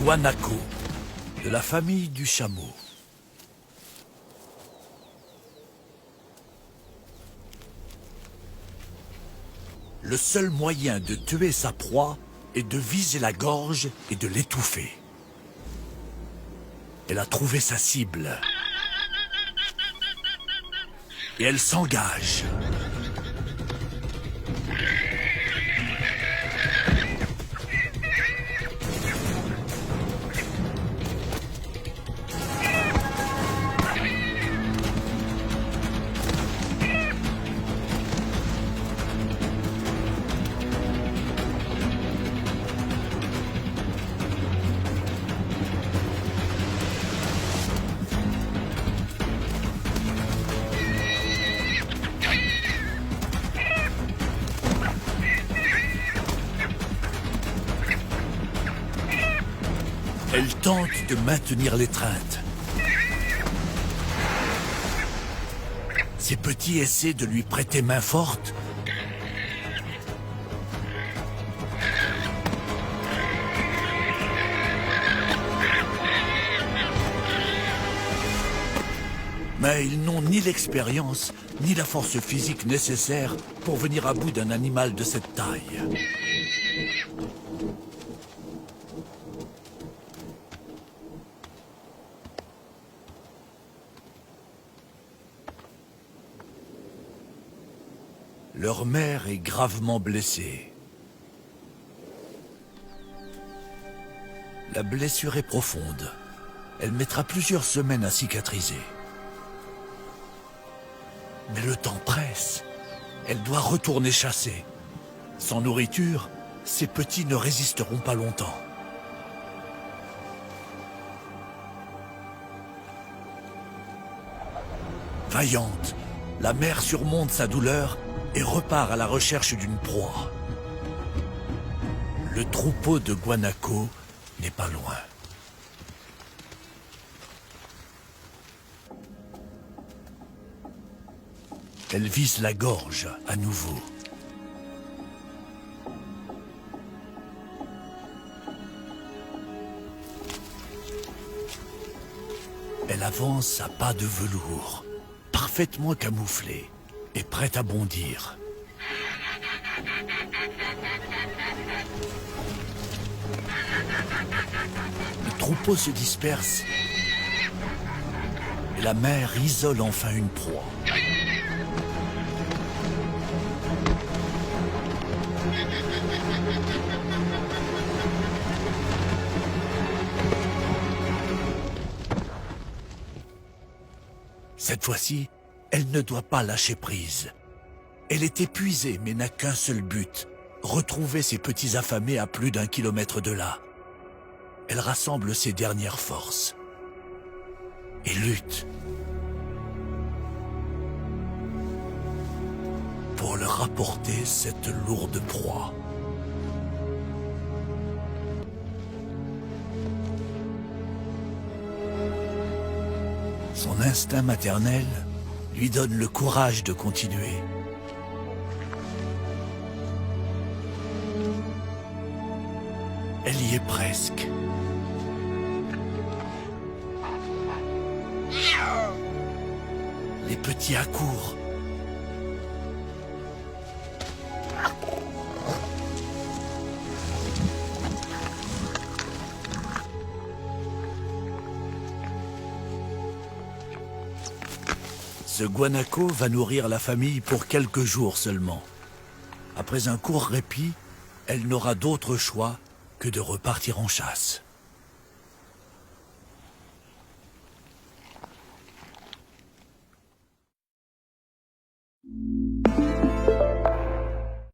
guanaco, de la famille du chameau. Le seul moyen de tuer sa proie est de viser la gorge et de l'étouffer. Elle a trouvé sa cible. Et elle s'engage. Elle tente de maintenir l'étreinte. Ses petits essaient de lui prêter main forte. Mais ils n'ont ni l'expérience, ni la force physique nécessaire pour venir à bout d'un animal de cette taille. Leur mère est gravement blessée. La blessure est profonde. Elle mettra plusieurs semaines à cicatriser. Mais le temps presse. Elle doit retourner chasser. Sans nourriture, ses petits ne résisteront pas longtemps. Vaillante, la mère surmonte sa douleur et repart à la recherche d'une proie. Le troupeau de guanaco n'est pas loin. Elle vise la gorge à nouveau. Elle avance à pas de velours, parfaitement camouflée et prête à bondir. Le troupeau se disperse et la mère isole enfin une proie. Cette fois-ci, elle ne doit pas lâcher prise. Elle est épuisée mais n'a qu'un seul but, retrouver ses petits affamés à plus d'1 kilomètre de là. Elle rassemble ses dernières forces et lutte pour leur rapporter cette lourde proie. Son instinct maternel lui donne le courage de continuer. Elle y est presque. Les petits accourent. Ce guanaco va nourrir la famille pour quelques jours seulement. Après un court répit, elle n'aura d'autre choix que de repartir en chasse.